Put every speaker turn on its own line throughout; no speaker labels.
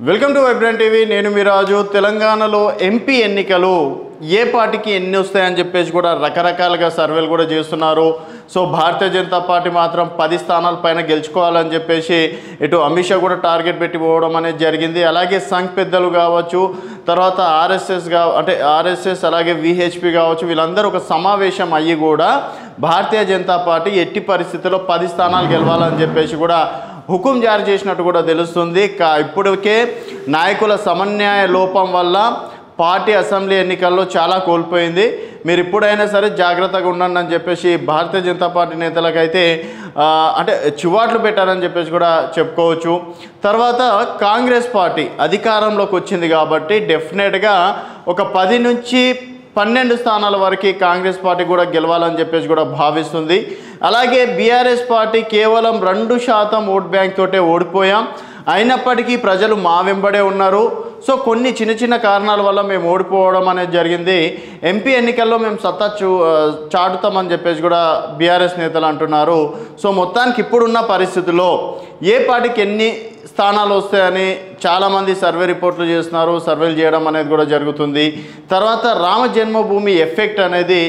Welcome to vibrant TV. నేను మీ రాజు. తెలంగాణలో MP ఎన్నికలు ఏ పార్టీకి ఎన్ని వస్తాయని చెప్పేసి కూడా రకరకాలుగా సర్వేలు కూడా చేస్తున్నారు. సో భారతీయ జనతా పార్టీ మాత్రం 10 స్థానాల పైన గెలుచుకోవాలని చెప్పేసి ఇటు అమిత్ షా కూడా టార్గెట్ పెట్టి పోవడం అనేది జరిగింది. అలాగే సంఘ్ పెద్దలు కావచ్చు, తర్వాత ఆర్ఎస్ఎస్ అలాగే విహెచ్పి కావచ్చు, వీళ్ళందరూ ఒక సమావేశం అయ్యి కూడా భారతీయ జనతా పార్టీ ఎట్టి పరిస్థితుల్లో 10 స్థానాలు గెలవాలని చెప్పేసి కూడా హుకుం జారీ చేసినట్టు కూడా తెలుస్తుంది. ఇప్పటికే నాయకుల సమన్వయ లోపం వల్ల పార్టీ అసెంబ్లీ ఎన్నికల్లో చాలా కోల్పోయింది. మీరు ఇప్పుడైనా సరే జాగ్రత్తగా ఉండండి అని చెప్పేసి భారతీయ జనతా పార్టీ నేతలకైతే చివాట్లు పెట్టారని చెప్పేసి కూడా చెప్పుకోవచ్చు. తర్వాత కాంగ్రెస్ పార్టీ అధికారంలోకి వచ్చింది కాబట్టి డెఫినెట్గా ఒక 10 నుంచి 12 స్థానాల వరకు కాంగ్రెస్ పార్టీ కూడా గెలవాలని చెప్పేసి కూడా భావిస్తుంది. అలాగే బీఆర్ఎస్ పార్టీ కేవలం 2% ఓట్ బ్యాంక్ తోటే ఓడిపోయాం, అయినప్పటికీ ప్రజలు మా వెంబడే ఉన్నారు. సో కొన్ని చిన్న కారణాల వల్ల మేము ఓడిపోవడం అనేది జరిగింది. ఎంపీ ఎన్నికల్లో మేము సత్తా చాటుతామని చెప్పేసి కూడా బీఆర్ఎస్ నేతలు అంటున్నారు. సో మొత్తానికి ఇప్పుడున్న పరిస్థితుల్లో ఏ పార్టీకి ఎన్ని స్థానాలు వస్తాయని చాలామంది సర్వే రిపోర్ట్లు చేస్తున్నారు. సర్వేలు చేయడం అనేది కూడా జరుగుతుంది. తర్వాత రామ జన్మభూమి ఎఫెక్ట్ అనేది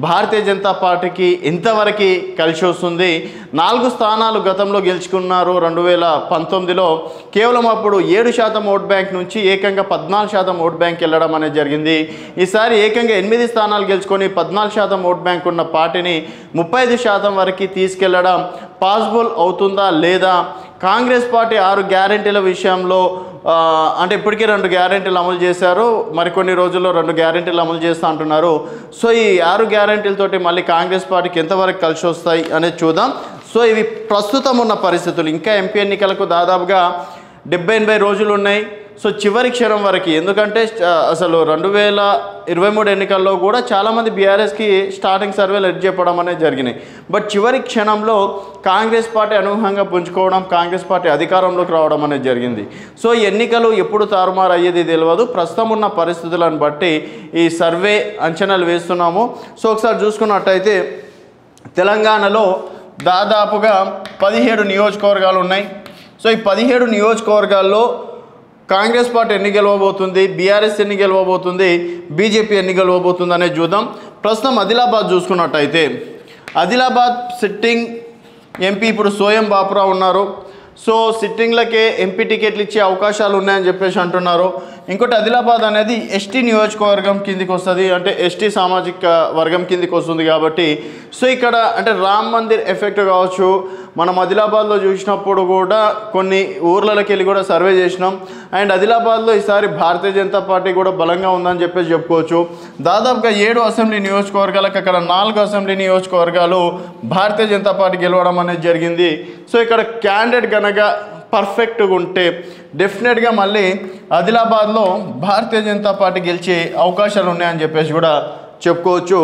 భారతీయ జనతా పార్టీకి ఎంతవరకు కలిసి వస్తుంది? 4 స్థానాలు గతంలో గెలుచుకున్నారు 2019లో. కేవలం అప్పుడు 7% ఓట్ బ్యాంక్ నుంచి ఏకంగా 14% ఓట్ బ్యాంక్ వెళ్ళడం అనేది జరిగింది. ఈసారి ఏకంగా 8 స్థానాలు గెలుచుకొని 14% ఓట్ బ్యాంక్ ఉన్న పార్టీని 35% వరకు తీసుకెళ్లడం పాసిబుల్ అవుతుందా లేదా? కాంగ్రెస్ పార్టీ 6 గ్యారెంటీల విషయంలో ఇప్పటికే 2 గ్యారెంటీలు అమలు చేశారు, మరికొన్ని రోజుల్లో 2 గ్యారెంటీలు అమలు చేస్తూ అంటున్నారు. సో ఈ 6 గ్యారెంటీలతోటి మళ్ళీ కాంగ్రెస్ పార్టీకి ఎంతవరకు కలిసి వస్తాయి అనేది చూద్దాం. సో ఇవి ప్రస్తుతం ఉన్న పరిస్థితులు. ఇంకా ఎంపీ ఎన్నికలకు దాదాపుగా 70-80 రోజులు ఉన్నాయి. సో చివరి క్షణం వరకు, ఎందుకంటే అసలు 2023 ఎన్నికల్లో కూడా చాలామంది బీఆర్ఎస్కి స్టార్టింగ్ సర్వేలు ఎడ్ చెప్పడం అనేది జరిగినాయి. బట్ చివరి క్షణంలో కాంగ్రెస్ పార్టీ అనూహ్యంగా పుంజుకోవడం, కాంగ్రెస్ పార్టీ అధికారంలోకి రావడం అనేది జరిగింది. సో ఎన్నికలు ఎప్పుడు తారుమారు అయ్యేది తెలియదు. ప్రస్తుతం ఉన్న పరిస్థితులను బట్టి ఈ సర్వే అంచనాలు వేస్తున్నాము. సో ఒకసారి చూసుకున్నట్టయితే తెలంగాణలో దాదాపుగా 17 నియోజకవర్గాలు ఉన్నాయి. సో ఈ 17 నియోజకవర్గాల్లో కాంగ్రెస్ పార్టీ ఎన్ని గెలవబోతుంది, బీఆర్ఎస్ ఎన్ని గెలవబోతుంది, బీజేపీ ఎన్ని గెలవబోతుంది అనేది చూద్దాం. ప్రస్తుతం ఆదిలాబాద్ చూసుకున్నట్టయితే ఆదిలాబాద్ సిట్టింగ్ ఎంపీ ఇప్పుడు సోయం బాపురావు ఉన్నారు. సో సిట్టింగ్లకే ఎంపీ టికెట్లు ఇచ్చే అవకాశాలు ఉన్నాయని చెప్పేసి అంటున్నారు. ఇంకోటి ఆదిలాబాద్ అనేది ఎస్టీ నియోజకవర్గం కిందికి వస్తుంది, ఎస్టీ సామాజిక వర్గం కిందికి వస్తుంది కాబట్టి సో ఇక్కడ రామ్ మందిర్ ఎఫెక్ట్ కావచ్చు. మనం ఆదిలాబాద్లో చూసినప్పుడు కూడా కొన్ని ఊర్లకి వెళ్ళి కూడా సర్వే చేసినాం. అండ్ ఆదిలాబాద్లో ఈసారి భారతీయ జనతా పార్టీ కూడా బలంగా ఉందని చెప్పేసి చెప్పుకోవచ్చు. దాదాపుగా 7 అసెంబ్లీ నియోజకవర్గాలకు అక్కడ 4 అసెంబ్లీ నియోజకవర్గాలు భారతీయ జనతా పార్టీ గెలవడం అనేది జరిగింది. సో ఇక్కడ క్యాండిడేట్ కనుక పర్ఫెక్ట్గా ఉంటే డెఫినెట్గా మళ్ళీ ఆదిలాబాద్లో భారతీయ జనతా పార్టీ గెలిచే అవకాశాలు ఉన్నాయని చెప్పేసి కూడా చెప్పుకోవచ్చు.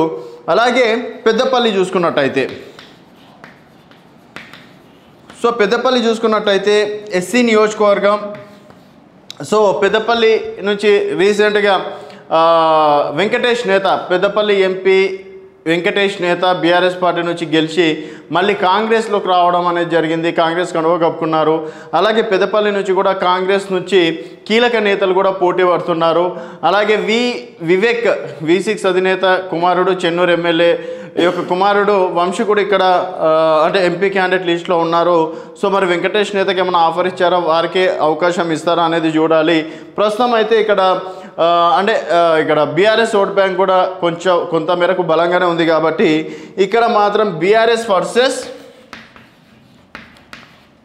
అలాగే పెద్దపల్లి చూసుకున్నట్టయితే ఎస్సీ నియోజకవర్గం. సో పెద్దపల్లి నుంచి రీసెంట్గా వెంకటేష్ నేత, పెద్దపల్లి ఎంపీ వెంకటేష్ నేత బీఆర్ఎస్ పార్టీ నుంచి గెలిచి మళ్ళీ కాంగ్రెస్లోకి రావడం అనేది జరిగింది. కాంగ్రెస్ కండువా కప్పుకున్నారు. అలాగే పెద్దపల్లి నుంచి కూడా కాంగ్రెస్ నుంచి కీలక నేతలు కూడా పోటీ పడుతున్నారు. అలాగే వివేక్ V6 అధినేత కుమారుడు, చెన్నూరు ఎమ్మెల్యే యొక్క కుమారుడు వంశీ కూడా ఇక్కడ ఎంపీ క్యాండిడేట్ లిస్ట్లో ఉన్నారు. సో మరి వెంకటేష్ నేతకి ఏమైనా ఆఫర్ ఇచ్చారా, వారికే అవకాశం ఇస్తారా అనేది చూడాలి. ప్రస్తుతం అయితే ఇక్కడ బీఆర్ఎస్ ఓట్ బ్యాంక్ కూడా కొంత మేరకు బలంగానే ఉంది కాబట్టి ఇక్కడ మాత్రం బీఆర్ఎస్ వర్సెస్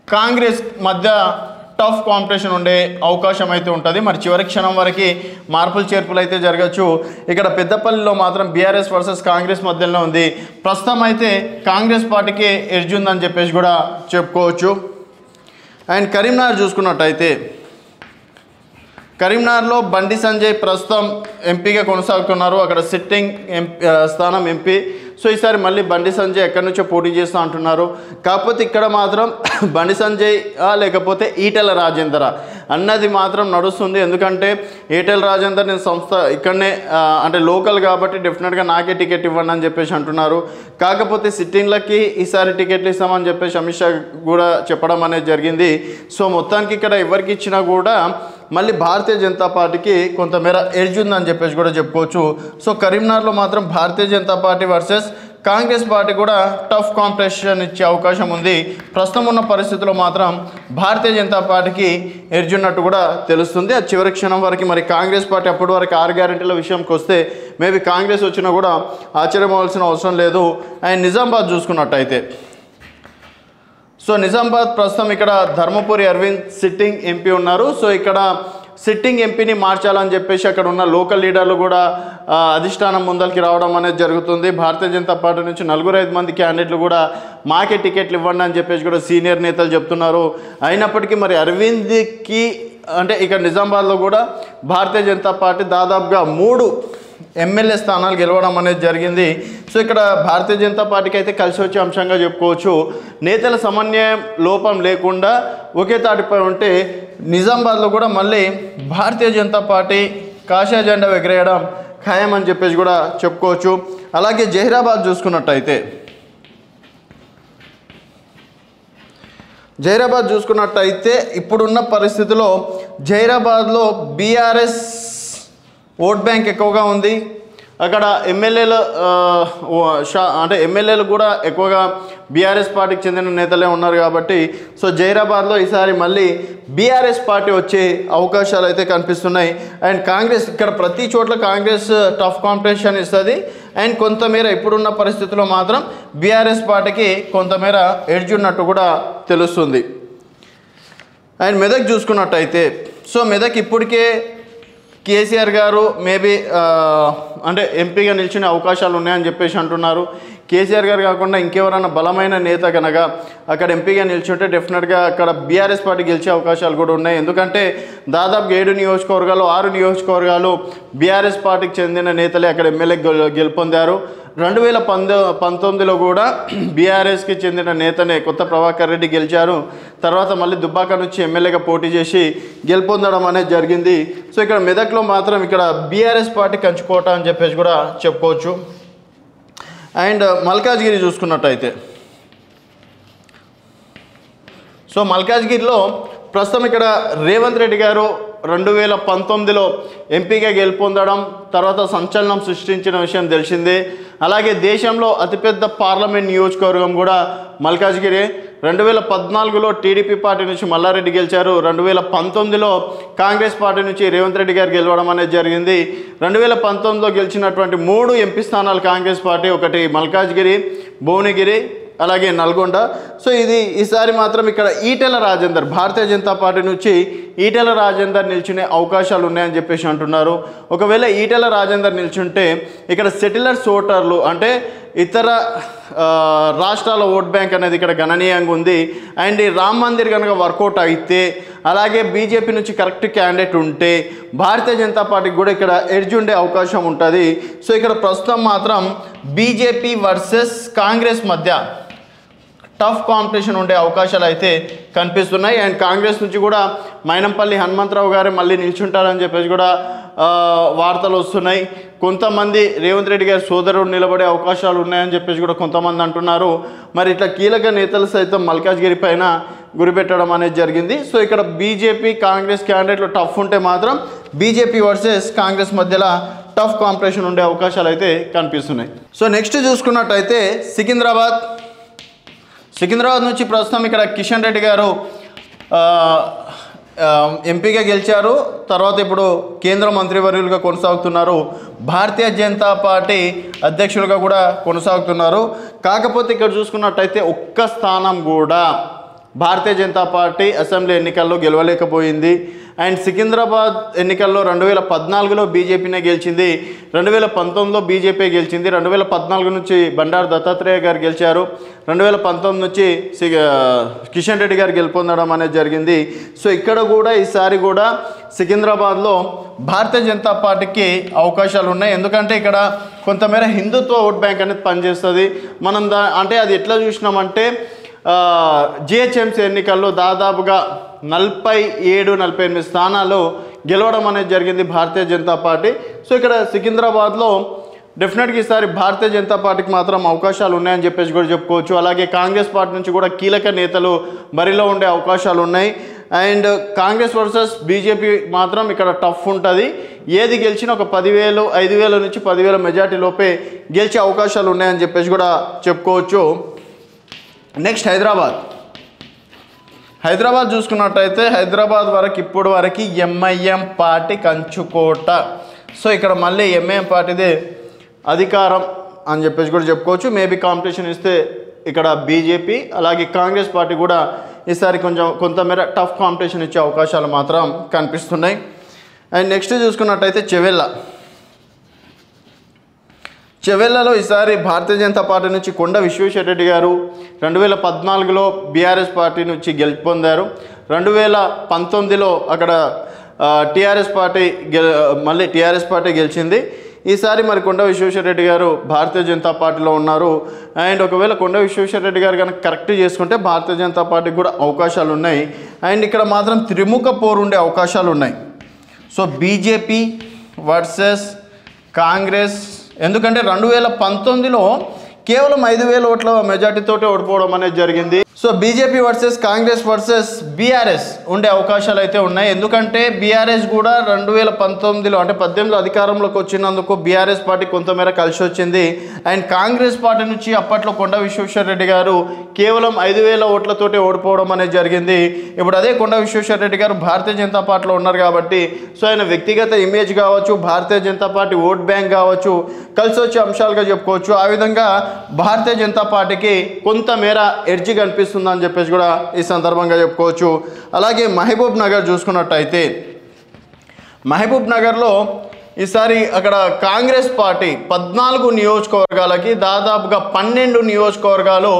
కాంగ్రెస్ మధ్య టఫ్ కాంపిటీషన్ ఉండే అవకాశం అయితే ఉంటుంది. మరి చివరి క్షణం వరకు మార్పులు చేర్పులు అయితే జరగచ్చు. ఇక్కడ పెద్దపల్లిలో మాత్రం బీఆర్ఎస్ వర్సెస్ కాంగ్రెస్ మధ్యలో ఉంది. ప్రస్తుతం అయితే కాంగ్రెస్ పార్టీకి ఎడ్జ్ ఉందని చెప్పేసి కూడా చెప్పుకోవచ్చు. అండ్ కరీంనగర్ చూసుకున్నట్టయితే కరీంనగర్లో బండి సంజయ్ ప్రస్తుతం ఎంపీగా కొనసాగుతున్నారు. అక్కడ సిట్టింగ్ స్థానం ఎంపీ. సో ఈసారి మళ్ళీ బండి సంజయ్ ఎక్కడి నుంచో పోటీ చేస్తూ అంటున్నారు. కాకపోతే ఇక్కడ మాత్రం బండి సంజయ్ లేకపోతే ఈటెల రాజేందర్ అన్నది మాత్రం నడుస్తుంది. ఎందుకంటే ఈటెల రాజేందర్ నేను సంస్థ ఇక్కడనే అంటే లోకల్ కాబట్టి డెఫినెట్గా నాకే టికెట్ ఇవ్వండి అని చెప్పేసి అంటున్నారు. కాకపోతే సిట్టింగ్లకి ఈసారి టికెట్లు ఇస్తామని చెప్పేసి అమిత్ షా కూడా చెప్పడం అనేది జరిగింది. సో మొత్తానికి ఇక్కడ ఎవరికి ఇచ్చినా కూడా మళ్ళీ భారతీయ జనతా పార్టీకి కొంతమేర ఎడ్జ్ ఉందని చెప్పేసి కూడా చెప్పుకోవచ్చు. సో కరీంనగర్లో మాత్రం భారతీయ జనతా పార్టీ వర్సెస్ కాంగ్రెస్ పార్టీ కూడా టఫ్ కాంపిటీషన్ ఇచ్చే అవకాశం ఉంది. ప్రస్తుతం ఉన్న పరిస్థితుల్లో మాత్రం భారతీయ జనతా పార్టీకి ఎడ్జ్ ఉన్నట్టు కూడా తెలుస్తుంది. అది చివరి క్షణం వరకు మరి కాంగ్రెస్ పార్టీ అప్పటి వరకు 6 గ్యారెంటీల విషయంకి వస్తే మేబీ కాంగ్రెస్ వచ్చినా కూడా ఆశ్చర్యపోవాల్సిన అవసరం లేదు. అండ్ నిజామాబాద్ చూసుకున్నట్టయితే సో నిజామాబాద్ ప్రస్తుతం ఇక్కడ ధర్మపురి అరవింద్ సిట్టింగ్ ఎంపీ ఉన్నారు. సో ఇక్కడ సిట్టింగ్ ఎంపీని మార్చాలని చెప్పేసి అక్కడ ఉన్న లోకల్ లీడర్లు కూడా అధిష్టానం ముందరికి రావడం అనేది జరుగుతుంది. భారతీయ జనతా పార్టీ నుంచి 4-5 మంది క్యాండిడేట్లు కూడా మాకే టికెట్లు ఇవ్వండి అని చెప్పేసి కూడా సీనియర్ నేతలు చెప్తున్నారు. అయినప్పటికీ మరి అరవింద్కి అంటే ఇక్కడ నిజామాబాద్లో కూడా భారతీయ జనతా పార్టీ దాదాపుగా 3 ఎమ్మెల్యే స్థానాలు గెలవడం అనేది జరిగింది. సో ఇక్కడ భారతీయ జనతా పార్టీకి అయితే కలిసి వచ్చే అంశంగా చెప్పుకోవచ్చు. నేతల సమన్వయం లోపం లేకుండా ఒకే తాటిపై ఉంటే నిజామాబాద్లో కూడా మళ్ళీ భారతీయ జనతా పార్టీ కాషాయ జెండా ఎగరేయడం ఖాయం అని చెప్పేసి కూడా చెప్పుకోవచ్చు. అలాగే జహీరాబాద్ చూసుకున్నట్టయితే ఇప్పుడున్న పరిస్థితిలో జహీరాబాద్లో బీఆర్ఎస్ ఓట్ బ్యాంక్ ఎక్కువగా ఉంది. అక్కడ ఎమ్మెల్యేలు కూడా ఎక్కువగా బీఆర్ఎస్ పార్టీకి చెందిన నేతలే ఉన్నారు కాబట్టి సో జహీరాబాద్లో ఈసారి మళ్ళీ బీఆర్ఎస్ పార్టీ వచ్చే అవకాశాలు అయితే కనిపిస్తున్నాయి. అండ్ కాంగ్రెస్ ఇక్కడ ప్రతి చోట్ల కాంగ్రెస్ టఫ్ కాంపిటీషన్ ఇస్తుంది. అండ్ కొంతమేర ఇప్పుడున్న పరిస్థితుల్లో మాత్రం బీఆర్ఎస్ పార్టీకి కొంతమేర ఎడ్జ్ ఉన్నట్టు కూడా తెలుస్తుంది. అండ్ మెదక్ చూసుకున్నట్టయితే సో మెదక్ ఇప్పటికే కేసీఆర్ గారు మేబీ అంటే ఎంపీగా నిలిచిన అవకాశాలు ఉన్నాయని చెప్పేసి అంటున్నారు. కేసీఆర్ గారు కాకుండా ఇంకెవరైనా బలమైన నేత కనుక అక్కడ ఎంపీగా నిల్చుంటే డెఫినెట్గా అక్కడ బీఆర్ఎస్ పార్టీ గెలిచే అవకాశాలు కూడా ఉన్నాయి. ఎందుకంటే దాదాపు 7 నియోజకవర్గాలు 6 నియోజకవర్గాలు బీఆర్ఎస్ పార్టీకి చెందిన నేతలే అక్కడ ఎమ్మెల్యే గెలుపొందారు. 2019లో కూడా బీఆర్ఎస్కి చెందిన నేతనే కొత్త ప్రభాకర్ రెడ్డి గెలిచారు. తర్వాత మళ్ళీ దుబ్బాక నుంచి ఎమ్మెల్యేగా పోటీ చేసి గెలుపొందడం అనేది జరిగింది. సో ఇక్కడ మెదక్లో మాత్రం ఇక్కడ బీఆర్ఎస్ పార్టీ కంచుకోట అని చెప్పేసి కూడా చెప్పుకోవచ్చు. అండ్ మల్కాజ్గిరి చూసుకున్నట్టయితే సో మల్కాజ్గిరిలో ప్రస్తుతం ఇక్కడ రేవంత్ రెడ్డి గారు 2019లో ఎంపీగా గెలుపొందడం తర్వాత సంచలనం సృష్టించిన విషయం తెలిసిందే. అలాగే దేశంలో అతిపెద్ద పార్లమెంట్ నియోజకవర్గం కూడా మల్కాజ్గిరి. 2014లో టీడీపీ పార్టీ నుంచి మల్లారెడ్డి గెలిచారు. 2019లో కాంగ్రెస్ పార్టీ నుంచి రేవంత్ రెడ్డి గారు గెలవడం అనేది జరిగింది. 2019లో గెలిచినటువంటి 3 ఎంపీ స్థానాలు కాంగ్రెస్ పార్టీ, ఒకటి మల్కాజ్గిరి, భువనగిరి, అలాగే నల్గొండ. సో ఈసారి మాత్రం ఇక్కడ ఈటెల రాజేందర్ భారతీయ జనతా పార్టీ నుంచి ఈటెల రాజేందర్ నిల్చునే అవకాశాలు ఉన్నాయని చెప్పేసి అంటున్నారు. ఒకవేళ ఈటెల రాజేందర్ నిల్చుంటే ఇక్కడ సెటిలర్స్ ఓటర్లు అంటే ఇతర రాష్ట్రాల ఓట్ బ్యాంక్ అనేది ఇక్కడ గణనీయంగా ఉంది. అండ్ ఈ రామ్ మందిర్ కనుక వర్కౌట్ అయితే అలాగే బీజేపీ నుంచి కరెక్ట్ క్యాండిడేట్ ఉంటే భారతీయ జనతా పార్టీకి కూడా ఇక్కడ ఎడ్జ్ ఉండే అవకాశం ఉంటుంది. సో ఇక్కడ ప్రస్తుతం మాత్రం బీజేపీ వర్సెస్ కాంగ్రెస్ మధ్య టఫ్ కాంపిటీషన్ ఉండే అవకాశాలు అయితే కనిపిస్తున్నాయి. అండ్ కాంగ్రెస్ నుంచి కూడా మైనంపల్లి హనుమంతరావు గారే మళ్ళీ నిల్చుంటారని చెప్పేసి కూడా వార్తలు వస్తున్నాయి. కొంతమంది రేవంత్ రెడ్డి గారి సోదరుడు నిలబడే అవకాశాలు ఉన్నాయని చెప్పేసి కూడా కొంతమంది అంటున్నారు. మరి ఇట్లా కీలక నేతలు సైతం మల్కాజ్గిరి పైన గురిపెట్టడం అనేది జరిగింది. సో ఇక్కడ బీజేపీ కాంగ్రెస్ క్యాండిడేట్లు టఫ్ ఉంటే మాత్రం బీజేపీ వర్సెస్ కాంగ్రెస్ మధ్యలో టఫ్ కాంపిటీషన్ ఉండే అవకాశాలు అయితే కనిపిస్తున్నాయి. సో నెక్స్ట్ చూసుకున్నట్టయితే సికింద్రాబాద్ నుంచి ప్రస్తుతం ఇక్కడ కిషన్ రెడ్డి గారు ఎంపీగా గెలిచారు. తర్వాత ఇప్పుడు కేంద్ర మంత్రివర్యులుగా కొనసాగుతున్నారు. భారతీయ జనతా పార్టీ అధ్యక్షులుగా కూడా కొనసాగుతున్నారు. కాకపోతే ఇక్కడ చూసుకున్నట్టయితే ఒక్క స్థానం కూడా భారతీయ జనతా పార్టీ అసెంబ్లీ ఎన్నికల్లో గెలవలేకపోయింది. అండ్ సికింద్రాబాద్ ఎన్నికల్లో 2014లో బీజేపీనే గెలిచింది, 2019లో బీజేపీ గెలిచింది, 2014 నుంచి బండారు దత్తాత్రేయ గారు గెలిచారు, 2019 నుంచి కిషన్ రెడ్డి గారు గెలుపొందడం అనేది జరిగింది. సో ఇక్కడ కూడా ఈసారి కూడా సికింద్రాబాద్లో భారతీయ జనతా పార్టీకి అవకాశాలు ఉన్నాయి. ఎందుకంటే ఇక్కడ కొంతమేర హిందుత్వ ఓట్ బ్యాంక్ అనేది పనిచేస్తుంది. మనం అంటే అది ఎట్లా చూసినామంటే జిహెచ్ఎంసీ ఎన్నికల్లో దాదాపుగా 47-48 స్థానాలు గెలవడం అనేది జరిగింది భారతీయ జనతా పార్టీ. సో ఇక్కడ సికింద్రాబాద్లో డెఫినెట్గా ఈసారి భారతీయ జనతా పార్టీకి మాత్రం అవకాశాలు ఉన్నాయని చెప్పేసి కూడా చెప్పుకోవచ్చు. అలాగే కాంగ్రెస్ పార్టీ నుంచి కూడా కీలక నేతలు బరిలో ఉండే అవకాశాలు ఉన్నాయి. అండ్ కాంగ్రెస్ వర్సెస్ బీజేపీ మాత్రం ఇక్కడ టఫ్ ఉంటుంది. ఏది గెలిచినా ఒక 10,000, 5,000 నుంచి 10,000 మెజార్టీ లోపే గెలిచే అవకాశాలు ఉన్నాయని చెప్పేసి కూడా చెప్పుకోవచ్చు. నెక్స్ట్ హైదరాబాద్ చూసుకున్నట్టయితే హైదరాబాద్ వరకు ఇప్పుడు వరకు ఎంఐఎం పార్టీ కంచుకోట. సో ఇక్కడ మళ్ళీ ఎంఐఎం పార్టీదే అధికారం అని చెప్పేసి కూడా చెప్పుకోవచ్చు. మేబీ కాంపిటీషన్ ఇస్తే ఇక్కడ బీజేపీ అలాగే కాంగ్రెస్ పార్టీ కూడా ఈసారి కొంతమేర టఫ్ కాంపిటీషన్ ఇచ్చే అవకాశాలు మాత్రం కనిపిస్తున్నాయి. అండ్ నెక్స్ట్ చూసుకున్నట్టయితే చెవెల్లలో ఈసారి భారతీయ జనతా పార్టీ నుంచి కొండ విశ్వేశ్వర రెడ్డి గారు 2014లో బీఆర్ఎస్ పార్టీ నుంచి గెలుపొందారు. 2019లో అక్కడ టీఆర్ఎస్ పార్టీ గెలిచింది. ఈసారి మరి కొండ విశ్వేశ్వర రెడ్డి గారు భారతీయ జనతా పార్టీలో ఉన్నారు. అండ్ ఒకవేళ కొండ విశ్వేశ్వర రెడ్డి గారు కనుక కరెక్ట్ చేసుకుంటే భారతీయ జనతా పార్టీకి కూడా అవకాశాలు ఉన్నాయి. అండ్ ఇక్కడ మాత్రం త్రిముఖ పోరు ఉండే అవకాశాలు ఉన్నాయి. సో బీజేపీ వర్సెస్ కాంగ్రెస్, ఎందుకంటే 2019లో కేవలం 5,000 ఓట్ల మెజార్టీతోటి ఓడిపోవడం అనేది జరిగింది. So BJP versus Congress versus BRS ఉండే అవకాశాలు అయితే ఉన్నాయి. ఎందుకంటే బీఆర్ఎస్ కూడా 2019లో అంటే 18లో అధికారంలోకి వచ్చినందుకు బీఆర్ఎస్ పార్టీ కొంతమేర కలిసి వచ్చింది. అండ్ కాంగ్రెస్ పార్టీ నుంచి అప్పట్లో కొండ విశ్వేశ్వర రెడ్డి గారు కేవలం 5,000 ఓట్లతోటి ఓడిపోవడం అనేది జరిగింది. ఇప్పుడు అదే కొండ విశ్వేశ్వర రెడ్డి గారు భారతీయ జనతా పార్టీలో ఉన్నారు కాబట్టి సో ఆయన వ్యక్తిగత ఇమేజ్ కావచ్చు, భారతీయ జనతా పార్టీ ఓట్ బ్యాంక్ కావచ్చు, కలిసి వచ్చే అంశాలుగా చెప్పుకోవచ్చు. ఆ విధంగా భారతీయ జనతా పార్టీకి కొంతమేర ఎడ్జి కనిపిస్తుందని చెప్పేసి కూడా ఈ సందర్భంగా చెప్పుకోవచ్చు. అలాగే మహబూబ్ నగర్ చూసుకున్నట్టయితే మహబూబ్ నగర్లో ఈసారి అక్కడ కాంగ్రెస్ పార్టీ 14 నియోజకవర్గాలకి దాదాపుగా 12 నియోజకవర్గాలు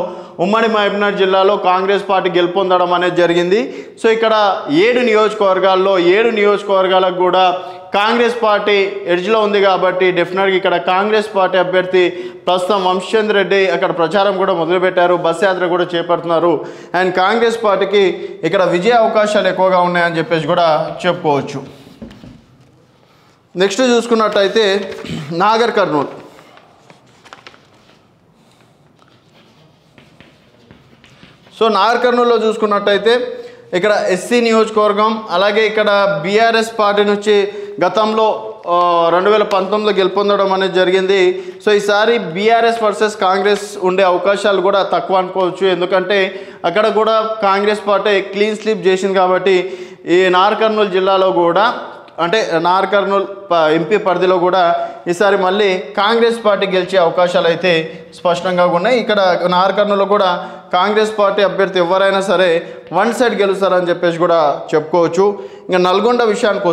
ఉమ్మడి మహబూబ్నగర్ జిల్లాలో కాంగ్రెస్ పార్టీ గెలుపొందడం అనేది జరిగింది. సో ఇక్కడ 7 నియోజకవర్గాలకు కూడా కాంగ్రెస్ పార్టీ ఎడ్జ్లో ఉంది కాబట్టి డెఫినెట్గా ఇక్కడ కాంగ్రెస్ పార్టీ అభ్యర్థి ప్రస్తుతం వంశచంద్ర రెడ్డి అక్కడ ప్రచారం కూడా మొదలుపెట్టారు, బస్ యాత్ర కూడా చేపడుతున్నారు. అండ్ కాంగ్రెస్ పార్టీకి ఇక్కడ విజయ అవకాశాలు ఎక్కువగా ఉన్నాయని చెప్పేసి కూడా చెప్పుకోవచ్చు. నెక్స్ట్ చూసుకున్నట్టయితే నాగర్ కర్నూల్. సో నాగర్ కర్నూల్లో చూసుకున్నట్టయితే ఇక్కడ ఎస్సీ నియోజకవర్గం, అలాగే ఇక్కడ బీఆర్ఎస్ పార్టీ నుంచి గతంలో 2019లో గెలుపొందడం అనేది జరిగింది. సో ఈసారి బీఆర్ఎస్ వర్సెస్ కాంగ్రెస్ ఉండే అవకాశాలు కూడా తక్కువ అనుకోవచ్చు. ఎందుకంటే అక్కడ కూడా కాంగ్రెస్ పార్టీ క్లీన్ స్లీప్ చేసింది కాబట్టి ఈ నాగర్ కర్నూల్ జిల్లాలో కూడా అంటే నాగర్ కర్నూల్ ఎంపీ పరిధిలో కూడా ఈసారి మళ్ళీ కాంగ్రెస్ పార్టీ గెలిచే అవకాశాలు అయితే స్పష్టంగా ఉన్నాయి. ఇక్కడ నాగర్ కర్నూల్లో కూడా కాంగ్రెస్ పార్టీ అభ్యర్థి ఎవరైనా సరే వన్ సైడ్ గెలుస్తారని చెప్పేసి కూడా చెప్పుకోవచ్చు. ఇంకా నల్గొండ విషయానికి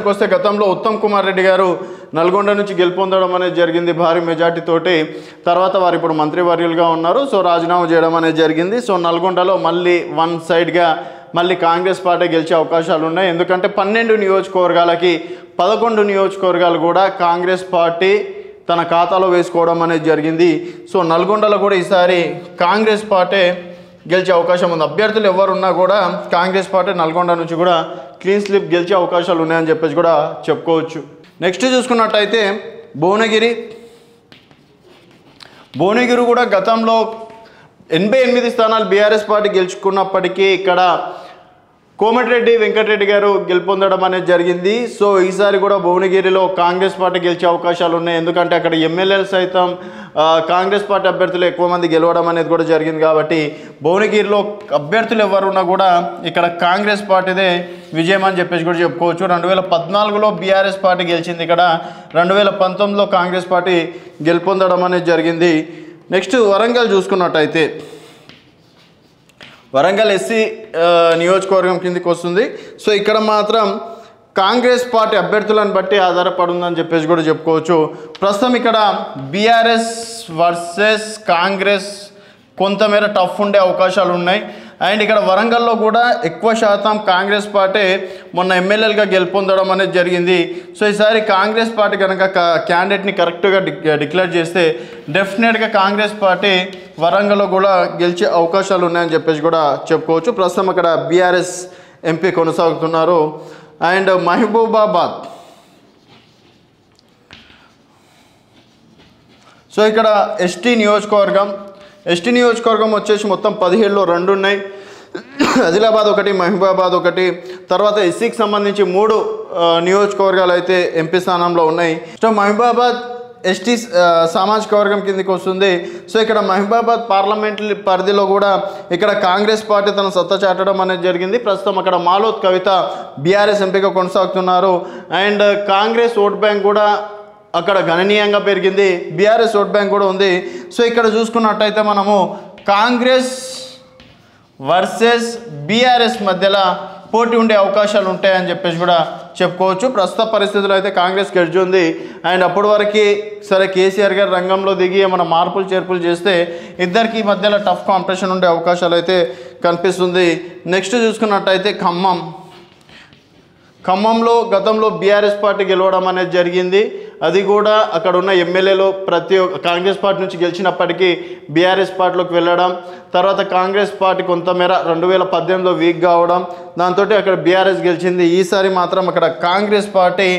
వస్తే గతంలో ఉత్తమ్ కుమార్ రెడ్డి గారు నల్గొండ నుంచి గెలుపొందడం అనేది జరిగింది భారీ మెజార్టీతోటి. తర్వాత వారు ఇప్పుడు మంత్రివర్యులుగా ఉన్నారు. సో రాజీనామా చేయడం అనేది జరిగింది. సో నల్గొండలో మళ్ళీ వన్ సైడ్గా మళ్ళీ కాంగ్రెస్ పార్టీ గెలిచే అవకాశాలు ఉన్నాయి. ఎందుకంటే 12 నియోజకవర్గాలకి 11 నియోజకవర్గాలు కూడా కాంగ్రెస్ పార్టీ తన ఖాతాలో వేసుకోవడం అనేది జరిగింది. సో నల్గొండలో కూడా ఈసారి కాంగ్రెస్ పార్టీ గెలిచే అవకాశం ఉంది. అభ్యర్థులు ఎవరున్నా కూడా కాంగ్రెస్ పార్టీ నల్గొండ నుంచి కూడా క్లీన్ స్లిప్ గెలిచే అవకాశాలు ఉన్నాయని చెప్పేసి కూడా చెప్పుకోవచ్చు. నెక్స్ట్ చూసుకున్నట్టయితే భువనగిరి కూడా గతంలో 88 స్థానాలు బీఆర్ఎస్ పార్టీ గెలుచుకున్నప్పటికీ ఇక్కడ కోమటిరెడ్డి వెంకటరెడ్డి గారు గెలుపొందడం అనేది జరిగింది. సో ఈసారి కూడా భువనగిరిలో కాంగ్రెస్ పార్టీ గెలిచే అవకాశాలు ఉన్నాయి. ఎందుకంటే అక్కడ ఎమ్మెల్యేలు సైతం కాంగ్రెస్ పార్టీ అభ్యర్థులు ఎక్కువ మంది గెలవడం అనేది కూడా జరిగింది కాబట్టి భువనగిరిలో అభ్యర్థులు ఎవరున్నా కూడా ఇక్కడ కాంగ్రెస్ పార్టీదే విజయం అని చెప్పేసి కూడా చెప్పుకోవచ్చు. 2014లో బీఆర్ఎస్ పార్టీ గెలిచింది, ఇక్కడ 2019లో కాంగ్రెస్ పార్టీ గెలుపొందడం అనేది జరిగింది. నెక్స్ట్ వరంగల్ చూసుకున్నట్టయితే వరంగల్ ఎస్సీ నియోజకవర్గం కిందకి వస్తుంది. సో ఇక్కడ మాత్రం కాంగ్రెస్ పార్టీ అభ్యర్థులను బట్టి ఆధారపడి ఉందని చెప్పేసి కూడా చెప్పుకోవచ్చు. ప్రస్తుతం ఇక్కడ బీఆర్ఎస్ వర్సెస్ కాంగ్రెస్ కొంతమేర టఫ్ ఉండే అవకాశాలు ఉన్నాయి. అండ్ ఇక్కడ వరంగల్లో కూడా ఎక్కువ శాతం కాంగ్రెస్ పార్టీ మొన్న ఎమ్మెల్యేలుగా గెలుపొందడం అనేది జరిగింది. సో ఈసారి కాంగ్రెస్ పార్టీ కనుక క్యాండిడేట్ని కరెక్ట్గా డిక్లేర్ చేస్తే డెఫినెట్గా కాంగ్రెస్ పార్టీ వరంగల్లో కూడా గెలిచే అవకాశాలు ఉన్నాయని చెప్పేసి కూడా చెప్పుకోవచ్చు. ప్రస్తుతం అక్కడ బీఆర్ఎస్ ఎంపీ కొనసాగుతున్నారు. అండ్ మహబూబాబాద్, సో ఇక్కడ ఎస్టీ నియోజకవర్గం వచ్చేసి మొత్తం 17లో 2 ఉన్నాయి. ఆదిలాబాద్ ఒకటి, మహబూబాబాద్ ఒకటి, తర్వాత ఎస్సీకి సంబంధించి 3 నియోజకవర్గాలు అయితే ఎంపీ స్థానంలో ఉన్నాయి. సో మహబూబాబాద్ ఎస్టీ సామాజిక వర్గం కిందకి వస్తుంది. సో ఇక్కడ మహబూబాబాద్ పార్లమెంట్ పరిధిలో కూడా ఇక్కడ కాంగ్రెస్ పార్టీ తన సత్తా చాటడం అనేది జరిగింది. ప్రస్తుతం అక్కడ మాలోత్ కవిత బీఆర్ఎస్ ఎంపీగా కొనసాగుతున్నారు. అండ్ కాంగ్రెస్ ఓట్ బ్యాంక్ కూడా అక్కడ గణనీయంగా పెరిగింది, బీఆర్ఎస్ ఓట్ బ్యాంక్ కూడా ఉంది. సో ఇక్కడ చూసుకున్నట్టయితే మనము కాంగ్రెస్ వర్సెస్ బీఆర్ఎస్ మధ్యలో పోటీ ఉండే అవకాశాలు ఉంటాయని చెప్పేసి కూడా చెప్పుకోవచ్చు. ప్రస్తుత పరిస్థితుల్లో అయితే కాంగ్రెస్ గెలిచి ఉంది. అండ్ అప్పటి వరకు సరే కేసీఆర్ గారు రంగంలో దిగి ఏమైనా మార్పులు చేర్పులు చేస్తే ఇద్దరికి మధ్యలో టఫ్ కాంపిటీషన్ ఉండే అవకాశాలు అయితే కనిపిస్తుంది. నెక్స్ట్ చూసుకున్నట్టయితే ఖమ్మంలో గతంలో బీఆర్ఎస్ పార్టీ గెలవడం అనేది జరిగింది. అది కూడా అక్కడ ఉన్న ఎమ్మెల్యేలు ప్రతి ఒక్క కాంగ్రెస్ పార్టీ నుంచి గెలిచినప్పటికీ బీఆర్ఎస్ పార్టీలోకి వెళ్ళడం, తర్వాత కాంగ్రెస్ పార్టీ కొంతమేర 2018లో వీక్ కావడం, దాంతో అక్కడ బీఆర్ఎస్ గెలిచింది. ఈసారి మాత్రం అక్కడ కాంగ్రెస్ పార్టీ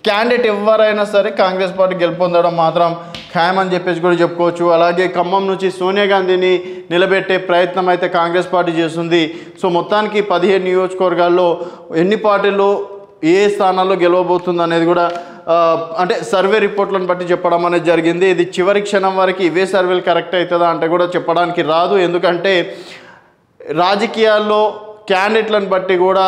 క్యాండిడేట్ ఎవరైనా సరే కాంగ్రెస్ పార్టీ గెలుపొందడం మాత్రం ఖాయమని చెప్పేసి కూడా చెప్పుకోవచ్చు. అలాగే ఖమ్మం నుంచి సోనియా గాంధీని నిలబెట్టే ప్రయత్నం అయితే కాంగ్రెస్ పార్టీ చేస్తుంది. సో మొత్తానికి 15 నియోజకవర్గాల్లో ఎన్ని పార్టీలు ఏ స్థానాల్లో గెలవబోతుంది అనేది కూడా అంటే సర్వే రిపోర్ట్లను బట్టి చెప్పడం అనేది జరిగింది. ఇది చివరి క్షణం వరకు ఇవే సర్వేలు కరెక్ట్ అవుతుందా అంటే కూడా చెప్పడానికి రాదు. ఎందుకంటే రాజకీయాల్లో క్యాండిడేట్లను బట్టి కూడా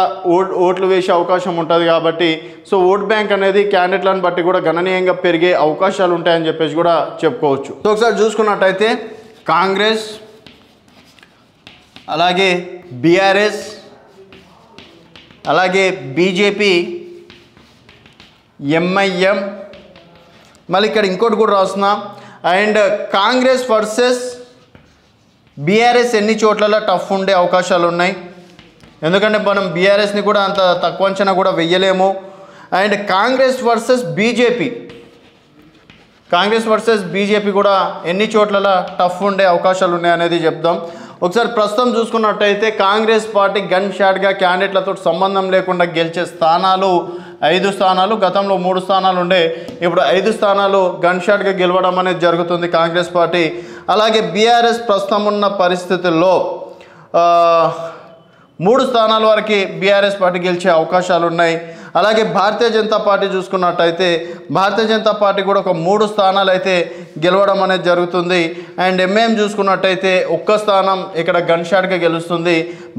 ఓట్లు వేసే అవకాశం ఉంటుంది కాబట్టి సో ఓట్ బ్యాంక్ అనేది క్యాండిడేట్లను బట్టి కూడా గణనీయంగా పెరిగే అవకాశాలు ఉంటాయని చెప్పేసి కూడా చెప్పుకోవచ్చు. సో ఒకసారి చూసుకున్నట్టయితే కాంగ్రెస్, అలాగే బీఆర్ఎస్, అలాగే బీజేపీ, ఎంఐఎం, మళ్ళీ ఇక్కడ ఇంకోటి కూడా రాస్తున్నా. అండ్ కాంగ్రెస్ వర్సెస్ బీఆర్ఎస్ ఎన్ని చోట్లలో టఫ్ ఉండే అవకాశాలు ఉన్నాయి, ఎందుకంటే మనం బీఆర్ఎస్ని కూడా అంత తక్కువ అంచనా కూడా వెయ్యలేము. అండ్ కాంగ్రెస్ వర్సెస్ బీజేపీ కూడా ఎన్ని చోట్లలో టఫ్ ఉండే అవకాశాలు ఉన్నాయనేది చెప్దాం. ఒకసారి ప్రస్తుతం చూసుకున్నట్టయితే కాంగ్రెస్ పార్టీ గన్ షాట్గా క్యాండిడేట్లతో సంబంధం లేకుండా గెలిచే స్థానాలు 5 స్థానాలు, గతంలో 3 స్థానాలు ఉండే, ఇప్పుడు 5 స్థానాలు గన్ షాట్గా గెలవడం అనేది జరుగుతుంది కాంగ్రెస్ పార్టీ. అలాగే బీఆర్ఎస్ ప్రస్తుతం ఉన్న పరిస్థితుల్లో 3 స్థానాల వరకు బీఆర్ఎస్ పార్టీ గెలిచే అవకాశాలు ఉన్నాయి. అలాగే భారతీయ జనతా పార్టీ చూసుకున్నట్టయితే భారతీయ జనతా పార్టీ కూడా ఒక 3 స్థానాలు అయితే గెలవడం అనేది జరుగుతుంది. అండ్ ఎంఐఎం చూసుకున్నట్టయితే 1 స్థానం ఇక్కడ గన్ షాట్గా గెలుస్తుంది.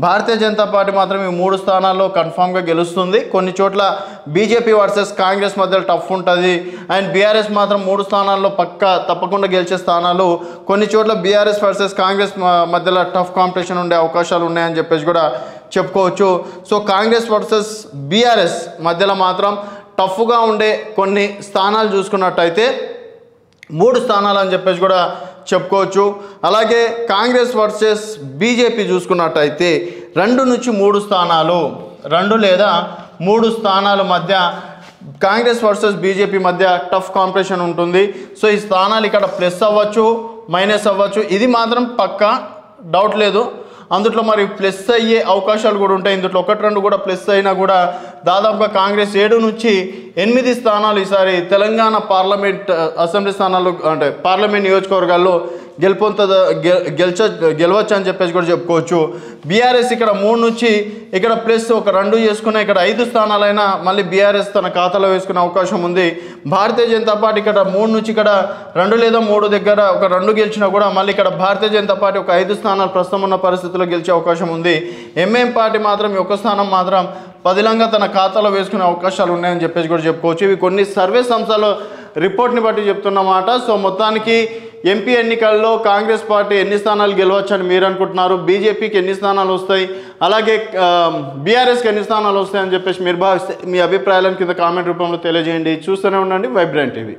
భారతీయ జనతా పార్టీ మాత్రం ఈ 3 స్థానాల్లో కన్ఫామ్గా గెలుస్తుంది. కొన్ని చోట్ల బీజేపీ వర్సెస్ కాంగ్రెస్ మధ్యలో టఫ్ ఉంటుంది. అండ్ బీఆర్ఎస్ మాత్రం 3 స్థానాల్లో తప్పకుండా గెలిచే స్థానాలు, కొన్ని చోట్ల బీఆర్ఎస్ వర్సెస్ కాంగ్రెస్ మధ్యలో టఫ్ కాంపిటీషన్ ఉండే అవకాశాలు ఉన్నాయని చెప్పేసి కూడా చెప్పుకోవచ్చు. సో కాంగ్రెస్ వర్సెస్ బీఆర్ఎస్ మధ్యలో మాత్రం టఫ్గా ఉండే కొన్ని స్థానాలు చూసుకున్నట్టయితే 3 స్థానాలు అని చెప్పేసి కూడా చెప్పుకోవచ్చు. అలాగే కాంగ్రెస్ వర్సెస్ బీజేపీ చూసుకున్నట్టయితే 2 నుంచి 3 స్థానాలు, 2 లేదా 3 స్థానాల మధ్య కాంగ్రెస్ వర్సెస్ బీజేపీ మధ్య టఫ్ కాంపిటీషన్ ఉంటుంది. సో ఈ స్థానాలు ఇక్కడ ప్లస్ అవ్వచ్చు, మైనస్ అవ్వచ్చు, ఇది మాత్రం పక్కా డౌట్ లేదు. అందులో మరి ప్లస్ అయ్యే అవకాశాలు కూడా ఉంటాయి. ఇందులో 1-2 కూడా ప్లస్ అయినా కూడా దాదాపుగా కాంగ్రెస్ 7 నుంచి 8 స్థానాలు ఈసారి తెలంగాణ పార్లమెంట్ అసెంబ్లీ స్థానాలు అంటే పార్లమెంట్ నియోజకవర్గాల్లో గెలవచ్చు అని చెప్పేసి కూడా చెప్పుకోవచ్చు. బీఆర్ఎస్ ఇక్కడ 3 నుంచి ఇక్కడ ప్లస్ ఒక 2 చేసుకున్న ఇక్కడ 5 స్థానాలైనా మళ్ళీ బీఆర్ఎస్ తన ఖాతాలో వేసుకునే అవకాశం ఉంది. భారతీయ జనతా పార్టీ ఇక్కడ 3 నుంచి ఇక్కడ 2 లేదా 3 దగ్గర ఒక 2 గెలిచినా కూడా మళ్ళీ ఇక్కడ భారతీయ జనతా పార్టీ ఒక 5 స్థానాలు ప్రస్తుతం ఉన్న పరిస్థితుల్లో గెలిచే అవకాశం ఉంది. ఎంఐఎం పార్టీ మాత్రం 1 స్థానం మాత్రం పదిలంగా తన ఖాతాలో వేసుకునే అవకాశాలు ఉన్నాయని చెప్పేసి కూడా చెప్పుకోవచ్చు. ఇవి కొన్ని సర్వే సంస్థల రిపోర్ట్ని బట్టి చెప్తున్నమాట. సో మొత్తానికి ఎంపీ ఎన్నికల్లో కాంగ్రెస్ పార్టీ ఎన్ని స్థానాలు గెలవచ్చని మీరు అనుకుంటున్నారు, బీజేపీకి ఎన్ని స్థానాలు వస్తాయి, అలాగే బీఆర్ఎస్కి ఎన్ని స్థానాలు వస్తాయని చెప్పేసి మీరు భావిస్తే మీ అభిప్రాయాలను కింద కామెంట్ రూపంలో తెలియజేయండి. చూస్తూనే ఉండండి వైబ్రెంట్ టీవీ.